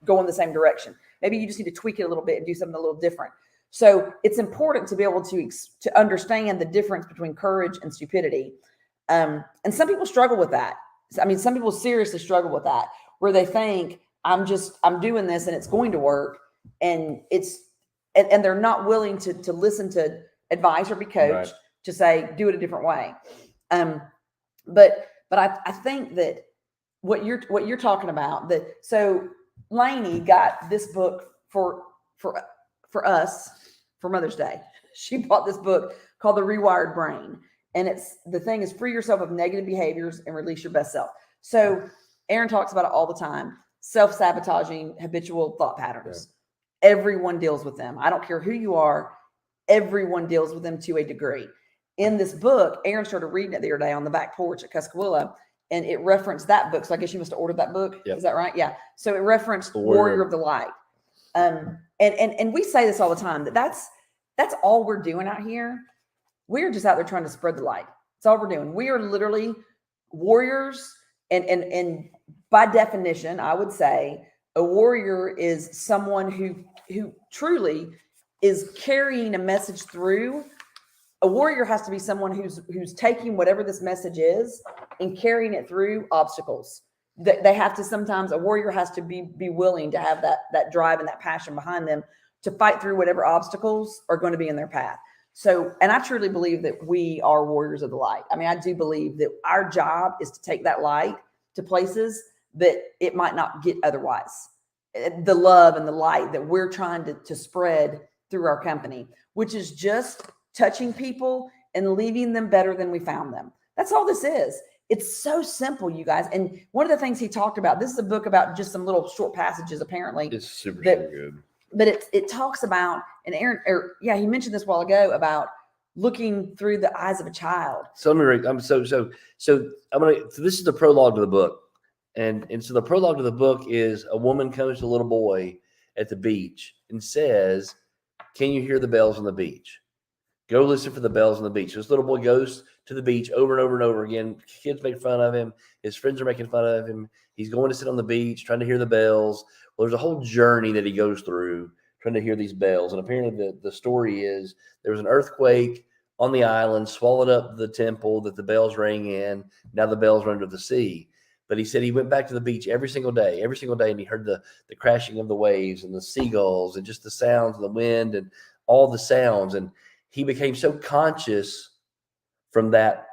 go in the same direction. Maybe you just need to tweak it a little bit and do something a little different. So it's important to be able to understand the difference between courage and stupidity. And some people struggle with that. I mean, some people seriously struggle with that, where they think I'm doing this and it's going to work, and they're not willing to listen to advice or be coached, right, to say, do it a different way. But I think that what you're talking about, so Lainey got this book for us for Mother's Day. She bought this book called The Rewired Brain. And the thing is, free yourself of negative behaviors and release your best self. So Aaron talks about it all the time. Self-sabotaging habitual thought patterns. Yeah. Everyone deals with them. I don't care who you are. Everyone deals with them to a degree. In this book, Aaron started reading it the other day on the back porch at Cuscawilla, and it referenced that book. So I guess you must have ordered that book. Yep. Is that right? Yeah. So it referenced Warrior of the Light. And we say this all the time, that's all we're doing out here. We're just out there trying to spread the light. That's all we're doing. We are literally warriors. And by definition, I would say a warrior is someone who truly is carrying a message through. A warrior has to be someone who's taking whatever this message is and carrying it through obstacles. They have to sometimes, a warrior has to be willing to have that drive and that passion behind them to fight through whatever obstacles are going to be in their path. So, and I truly believe that we are warriors of the light. I mean, I do believe that our job is to take that light to places that it might not get otherwise. The love and the light that we're trying to spread through our company, which is just touching people and leaving them better than we found them. That's all this is. It's so simple, you guys. And one of the things he talked about, this is a book about just some little short passages, apparently. It's super good. But it talks about, and Aaron, he mentioned this a while ago about looking through the eyes of a child. So let me read. So this is the prologue to the book, and so the prologue to the book is a woman comes to a little boy at the beach and says, "Can you hear the bells on the beach? Go listen for the bells on the beach." This little boy goes to the beach over and over and over again. Kids make fun of him. His friends are making fun of him. He's going to sit on the beach trying to hear the bells. Well, there's a whole journey that he goes through trying to hear these bells. And apparently the story is there was an earthquake on the island, swallowed up the temple that the bells rang in. Now the bells run to the sea. But he said he went back to the beach every single day, and he heard the crashing of the waves and the seagulls and just the sounds of the wind and all the sounds. And he became so conscious from that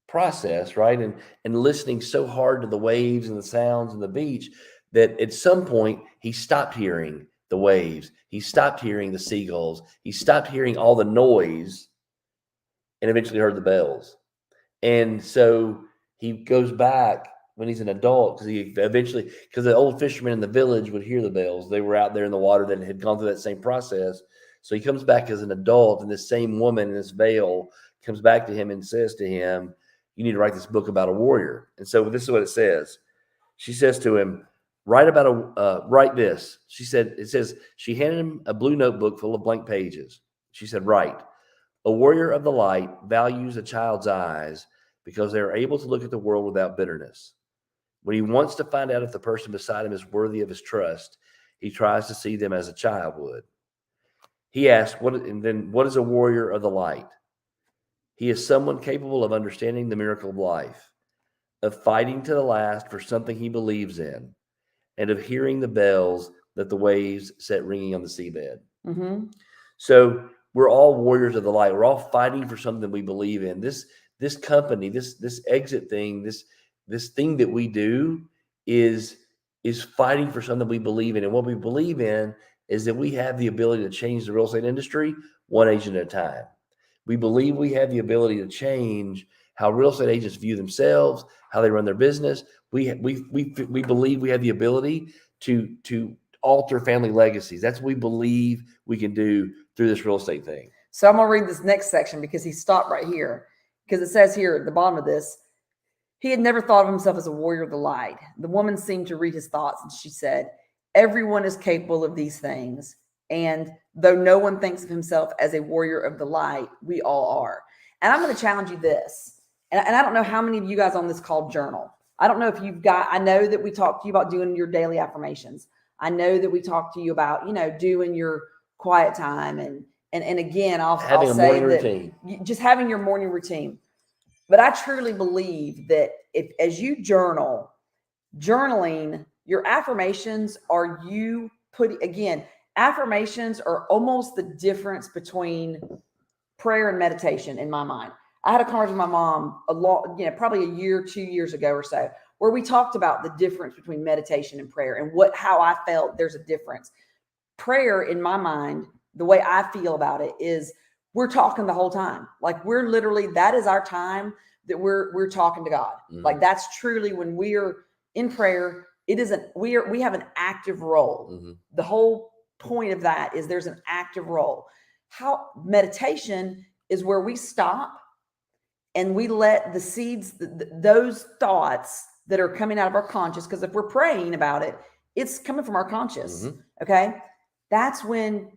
process, right? And listening so hard to the waves and the sounds and the beach that at some point he stopped hearing the waves. He stopped hearing the seagulls. He stopped hearing all the noise and eventually heard the bells. And so he goes back when he's an adult because the old fishermen in the village would hear the bells. They were out there in the water that had gone through that same process. So he comes back as an adult, and this same woman in this veil comes back to him and says to him, you need to write this book about a warrior. And so this is what it says. She says to him, write this. She handed him a blue notebook full of blank pages. She said, write, a warrior of the light values a child's eyes because they are able to look at the world without bitterness. When he wants to find out if the person beside him is worthy of his trust, he tries to see them as a child would. He asks, what is a warrior of the light? He is someone capable of understanding the miracle of life, of fighting to the last for something he believes in, and of hearing the bells that the waves set ringing on the seabed. Mm-hmm. So we're all warriors of the light. We're all fighting for something we believe in. This company, this exit thing, this thing that we do is fighting for something we believe in. And what we believe in is that we have the ability to change the real estate industry one agent at a time. We believe we have the ability to change how real estate agents view themselves, how they run their business. We believe we have the ability to alter family legacies. That's what we believe we can do through this real estate thing. So I'm going to read this next section because he stopped right here. Because it says here at the bottom of this, he had never thought of himself as a warrior of the light. The woman seemed to read his thoughts, and she said, everyone is capable of these things. And though no one thinks of himself as a warrior of the light, we all are. And I'm going to challenge you this. And I don't know how many of you guys on this call journal. I don't know if I know that we talked to you about doing your daily affirmations. I know that we talked to you about, doing your quiet time. And again, I'll say that just having your morning routine. But I truly believe that as you journaling, your affirmations are affirmations are almost the difference between prayer and meditation in my mind. I had a conversation with my mom probably a year, 2 years ago or so, where we talked about the difference between meditation and prayer and how I felt there's a difference. Prayer, in my mind, the way I feel about it is we're talking the whole time. Like we're literally, that is our time that we're talking to God. Mm-hmm. Like that's truly when we're in prayer. It isn't, we have an active role. Mm-hmm. The whole point of that is there's an active role. How meditation is where we stop and we let the seeds, those thoughts that are coming out of our conscious, because if we're praying about it, it's coming from our conscious. Mm-hmm. Okay. That's when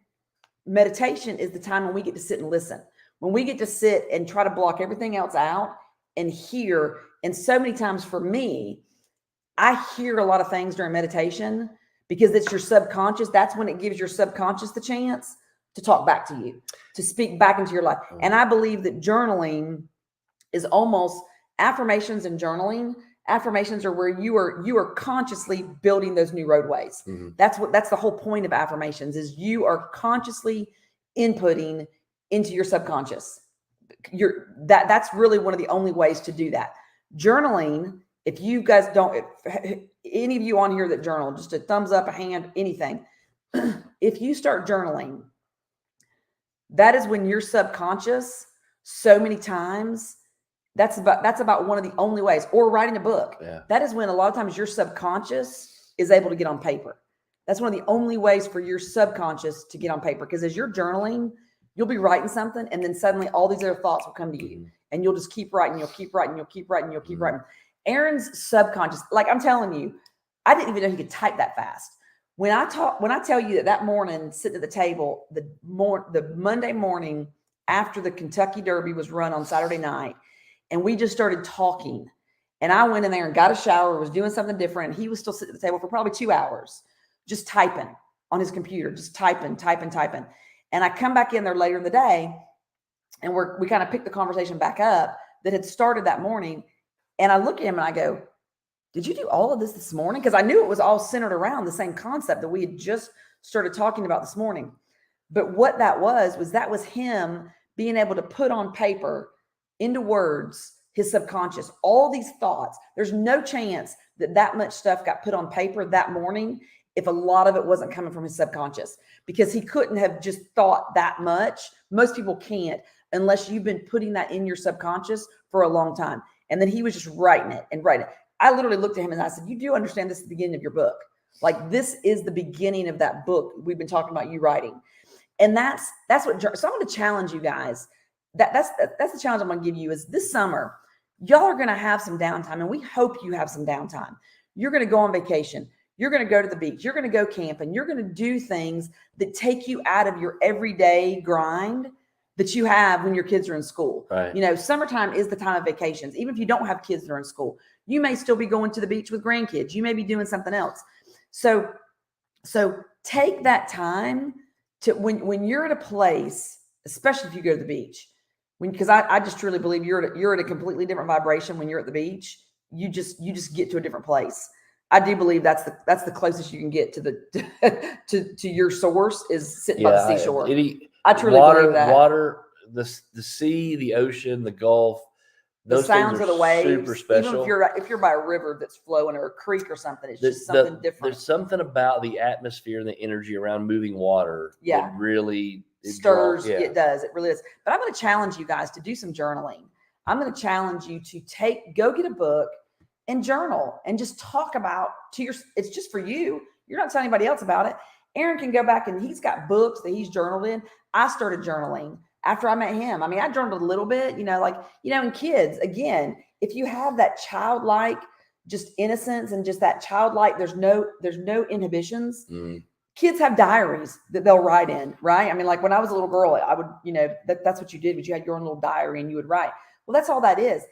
meditation is the time when we get to sit and listen, when we get to sit and try to block everything else out and hear. And so many times for me, I hear a lot of things during meditation because it's your subconscious. That's when it gives your subconscious the chance to talk back to you, to speak back into your life. Mm-hmm. And I believe that journaling is almost affirmations and journaling. Affirmations are where you are consciously building those new roadways. Mm-hmm. That's the whole point of affirmations is you are consciously inputting into your subconscious. That's really one of the only ways to do that. Journaling, if you guys don't, if any of you on here that journal, just a thumbs up, a hand, anything. If you start journaling, that is when your subconscious so many times, that's about one of the only ways, or writing a book. Yeah. That is when a lot of times your subconscious is able to get on paper. That's one of the only ways for your subconscious to get on paper. Because as you're journaling, you'll be writing something and then suddenly all these other thoughts will come to you and you'll just keep writing, you'll keep writing, you'll keep writing, you'll keep writing. Aaron's subconscious, like I'm telling you, I didn't even know he could type that fast. When I tell you that morning, sitting at the table, the Monday morning after the Kentucky Derby was run on Saturday night, and we just started talking, and I went in there and got a shower, was doing something different. And he was still sitting at the table for probably 2 hours, just typing on his computer, just typing. And I come back in there later in the day, and we kind of picked the conversation back up that had started that morning. And I look at him and I go, did you do all of this morning? Because I knew it was all centered around the same concept that we had just started talking about this morning. But what that was him being able to put on paper into words his subconscious, all these thoughts. There's no chance that much stuff got put on paper that morning if a lot of it wasn't coming from his subconscious, because he couldn't have just thought that much. Most people can't unless you've been putting that in your subconscious for a long time. And then he was just writing it and writing it. I literally looked at him and I said, you do understand this is the beginning of your book. Like, this is the beginning of that book we've been talking about you writing. And that's what, so I'm going to challenge you guys. That's the challenge I'm going to give you is this summer, y'all are going to have some downtime, and we hope you have some downtime. You're going to go on vacation. You're going to go to the beach. You're going to go camping. You're going to do things that take you out of your everyday grind that you have when your kids are in school. Right. You know, summertime is the time of vacations. Even if you don't have kids that are in school, you may still be going to the beach with grandkids. You may be doing something else. So take that time to when you're at a place, especially if you go to the beach, because I just truly believe you're at a completely different vibration when you're at the beach. You just get to a different place. I do believe that's the closest you can get to the to your source is sitting by the seashore. I truly believe that. Water, the sea, the ocean, the Gulf, the sounds of the waves, super special. Even if you're by a river that's flowing or a creek or something, it's just something different. There's something about the atmosphere and the energy around moving water that really stirs. It does. It really is. But I'm going to challenge you guys to do some journaling. I'm going to challenge you to go get a book and journal and just talk about it's just for you. You're not telling anybody else about it. Aaron can go back and he's got books that he's journaled in. I started journaling after I met him. I mean, I journaled a little bit, and kids, again, if you have that childlike just innocence and just that childlike, there's no inhibitions. Mm. Kids have diaries that they'll write in, right? I mean, like when I was a little girl, I would, that's what you did, but you had your own little diary and you would write. Well, that's all that is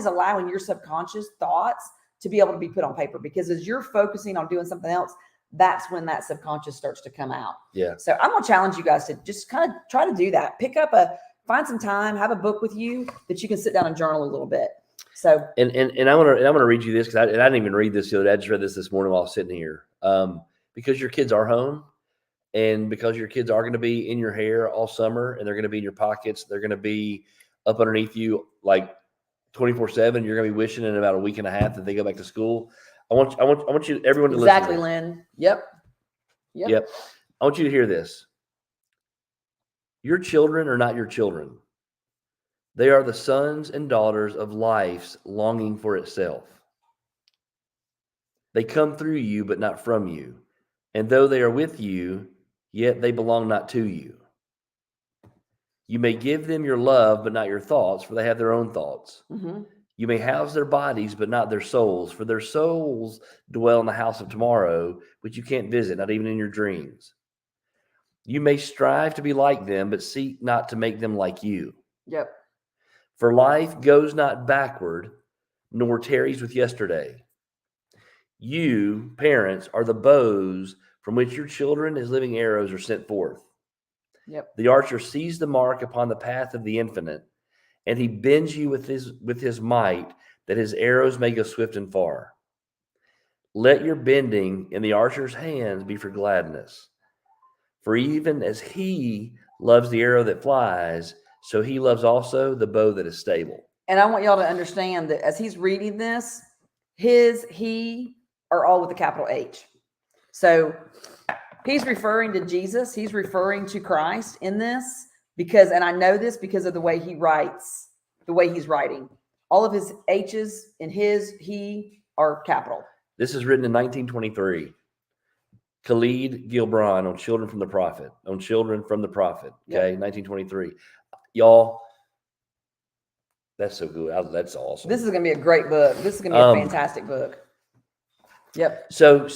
allowing your subconscious thoughts to be able to be put on paper, because as you're focusing on doing something else, that's when that subconscious starts to come out. Yeah. So I'm going to challenge you guys to just kind of try to do that. Find some time, have a book with you that you can sit down and journal a little bit. So, and I'm going to read you this, because I didn't even read this the other day. I just read this morning while I was sitting here. Because your kids are home, and because your kids are going to be in your hair all summer, and they're going to be in your pockets, they're going to be up underneath you like 24/7. You're going to be wishing in about a week and a half that they go back to school. I want you, everyone, to listen. Exactly, Lynn. Yep. I want you to hear this. Your children are not your children. They are the sons and daughters of life's longing for itself. They come through you, but not from you. And though they are with you, yet they belong not to you. You may give them your love, but not your thoughts, for they have their own thoughts. Mm-hmm. You may house their bodies, but not their souls, for their souls dwell in the house of tomorrow, which you can't visit, not even in your dreams. You may strive to be like them, but seek not to make them like you. Yep. For life goes not backward, nor tarries with yesterday. You, parents, are the bows from which your children as living arrows are sent forth. Yep. The archer sees the mark upon the path of the infinite, and he bends you with his might, that his arrows may go swift and far. Let your bending in the archer's hands be for gladness. For even as he loves the arrow that flies, so he loves also the bow that is stable. And I want y'all to understand that as he's reading this, he are all with a capital H. So he's referring to Jesus. He's referring to Christ in this and I know this because of the way he writes, the way he's writing. All of his H's in he are capital. This is written in 1923. Khalid Gibran on Children from the Prophet. Okay, yep. 1923. Y'all, that's so good. That's awesome. This is going to be a great book. This is going to be a fantastic book. Yep. So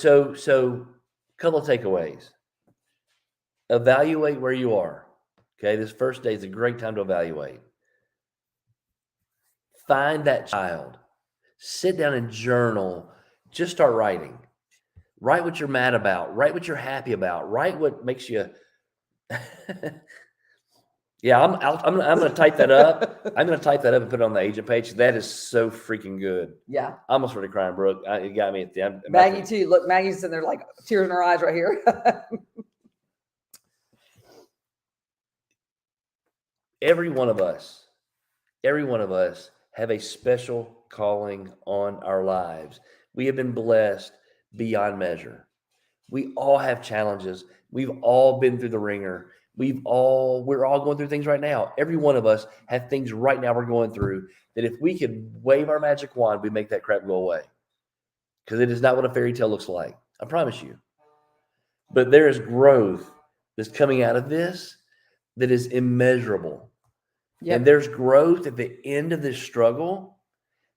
couple of takeaways. Evaluate where you are. Okay, this first day is a great time to evaluate. Find that child. Sit down and journal. Just start writing. Write what you're mad about. Write what you're happy about. Write what makes you. Yeah, I'm going to type that up. I'm going to type that up and put it on the agent page. That is so freaking good. Yeah. I almost started crying, Brooke. You got me at the end. Maggie too. Look, Maggie's sitting there like tears in her eyes right here. Every one of us have a special calling on our lives. We have been blessed beyond measure. We all have challenges. We've all been through the ringer. we're all going through things right now. Every one of us have things right now we're going through that if we could wave our magic wand, we make that crap go away. Because it is not what a fairy tale looks like. I promise you. But there is growth that's coming out of this that is immeasurable. Yep. And there's growth at the end of this struggle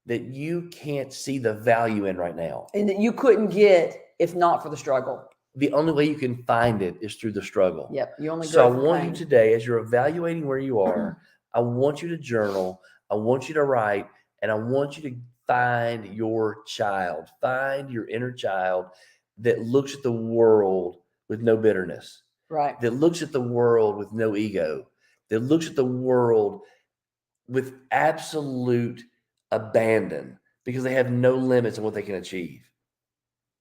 that you can't see the value in right now. And that you couldn't get if not for the struggle. The only way you can find it is through the struggle. Yep. You only. So I want you today, as you're evaluating where you are, I want you to journal. I want you to write, and I want you to find your child. Find your inner child that looks at the world with no bitterness. Right. That looks at the world with no ego. That looks at the world with absolute abandon because they have no limits on what they can achieve.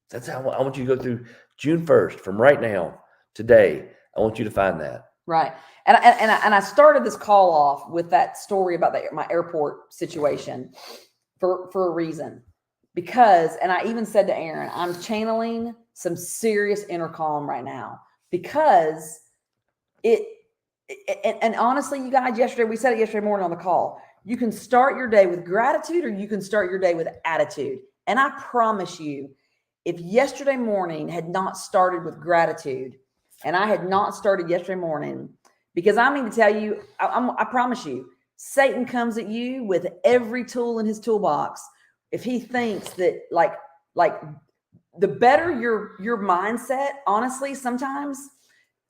That's how I want you to go through June 1st, from right now, today. I want you to find that. Right. And I started this call off with that story about my airport situation for a reason. Because, and I even said to Aaron, I'm channeling some serious inner calm right now because and honestly, you guys, we said it yesterday morning on the call, you can start your day with gratitude or you can start your day with attitude. And I promise you, if yesterday morning had not started with gratitude and I had not started yesterday morning, because I'm going to tell you, I promise you, Satan comes at you with every tool in his toolbox. If he thinks that like the better your mindset, honestly, sometimes,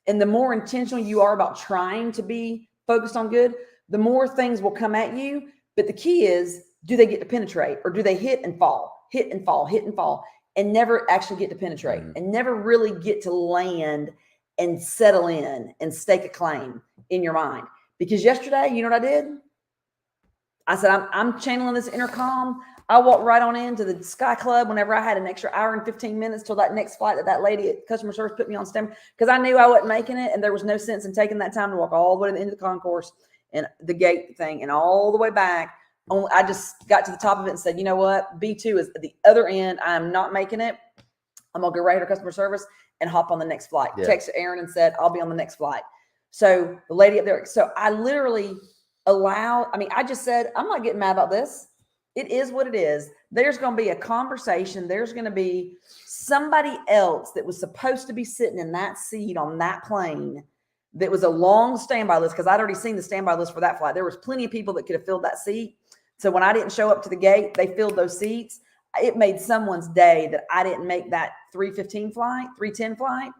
and the more intentional you are about trying to be focused on good, the more things will come at you. But the key is, do they get to penetrate or do they hit and fall, hit and fall, hit and fall, and never actually get to penetrate and never really get to land and settle in and stake a claim in your mind? Because yesterday, you know what I did? I said, I'm channeling this inner calm. I walked right on into the Sky Club whenever I had an extra hour and 15 minutes till that next flight that lady at customer service put me on standby, because I knew I wasn't making it and there was no sense in taking that time to walk all the way to the end of the concourse and the gate thing and all the way back. I just got to the top of it and said, you know what? B2 is at the other end. I'm not making it. I'm going to go right to customer service and hop on the next flight. Yeah. Texted Aaron and said, I'll be on the next flight. So the lady up there, so I literally I just said, I'm not getting mad about this. It is what it is. There's going to be a conversation. There's going to be somebody else that was supposed to be sitting in that seat on that plane that was a long standby list, because I'd already seen the standby list for that flight. There was plenty of people that could have filled that seat. So when I didn't show up to the gate, they filled those seats. It made someone's day that I didn't make that 3:15 flight, 3:10 flight,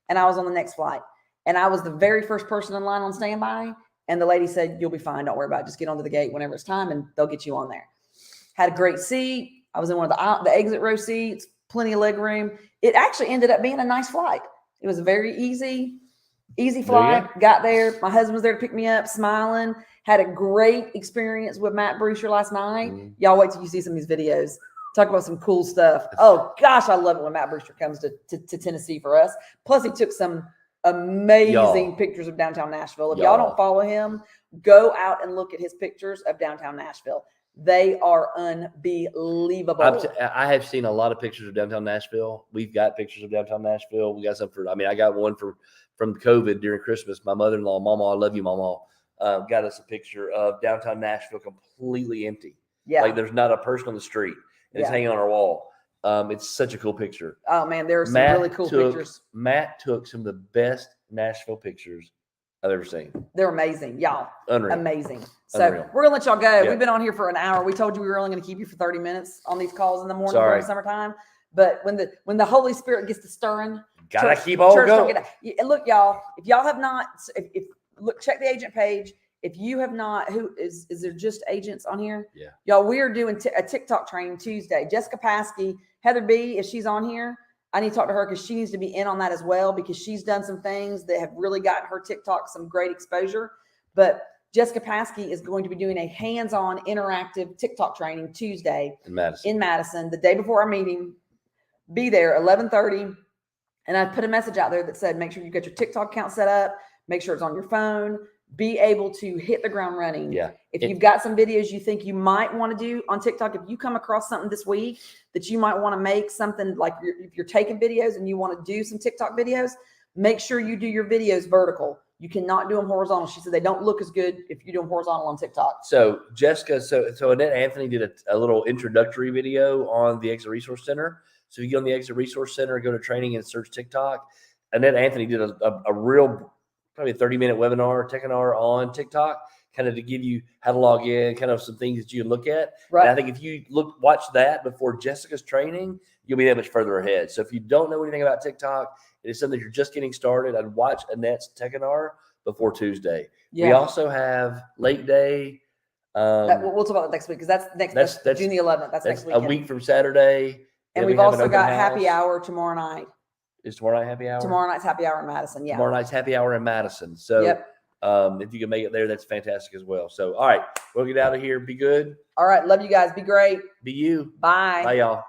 and I was on the next flight. And I was the very first person in line on standby. And the lady said, you'll be fine. Don't worry about it. Just get onto the gate whenever it's time and they'll get you on there. Had a great seat. I was in one of the exit row seats, plenty of leg room. It actually ended up being a nice flight. It was a very easy flight. Got there. My husband was there to pick me up, smiling. Had a great experience with Matt Brewster last night. Y'all wait till you see some of these videos. Talk about some cool stuff. Oh gosh, I love it when Matt Brewster comes to Tennessee for us. Plus he took some amazing pictures of downtown Nashville. If y'all don't follow him, go out and look at his pictures of downtown Nashville. They are unbelievable. I have seen a lot of pictures of downtown Nashville. We've got pictures of downtown Nashville. We got some I got one from COVID during Christmas. My mother-in-law, Mama, I love you, Mama, got us a picture of downtown Nashville completely empty. Yeah. Like there's not a person on the street. And it's hanging on our wall. It's such a cool picture. Oh man, there are some really cool pictures. Matt took some of the best Nashville pictures I've ever seen. They're amazing, y'all. Unreal. Amazing. So we're gonna let y'all go. Yeah. We've been on here for an hour. We told you we were only gonna keep you for 30 minutes on these calls in the morning during summertime. But when the Holy Spirit gets to stirring, gotta keep on going. Look, y'all, if y'all have not, look, check the agent page. If you have not, is there just agents on here? Yeah. Y'all, we are doing a TikTok training Tuesday. Jessica Paskey, Heather B, if she's on here, I need to talk to her because she needs to be in on that as well, because she's done some things that have really gotten her TikTok some great exposure. But Jessica Paskey is going to be doing a hands-on interactive TikTok training Tuesday in Madison, the day before our meeting. Be there 11:30. And I put a message out there that said, make sure you get your TikTok account set up. Make sure it's on your phone. Be able to hit the ground running. Yeah. If you've got some videos you think you might want to do on TikTok, if you come across something this week that you might want to make something like if you're taking videos and you want to do some TikTok videos, make sure you do your videos vertical. You cannot do them horizontal. She said they don't look as good if you do them horizontal on TikTok. So Jessica, so Annette Anthony did a little introductory video on the Exit Resource Center. So if you go on the Exit Resource Center, go to training and search TikTok. Annette Anthony did a real, probably a 30-minute webinar, Techinar on TikTok, kind of to give you how to log in, kind of some things that you can look at. Right. And I think if you watch that before Jessica's training, you'll be that much further ahead. So if you don't know anything about TikTok, it is something you're just getting started, I'd watch Annette's Techinar before Tuesday. Yeah. We also have late day. We'll talk about that next week, because that's June the 11th. That's next week. A week from Saturday. And we've also got happy hour tomorrow night. Is tomorrow night happy hour? Tomorrow night's happy hour in Madison. Yeah. Tomorrow night's happy hour in Madison. So if you can make it there, that's fantastic as well. So, all right, we'll get out of here. Be good. All right. Love you guys. Be great. Be you. Bye. Bye, y'all.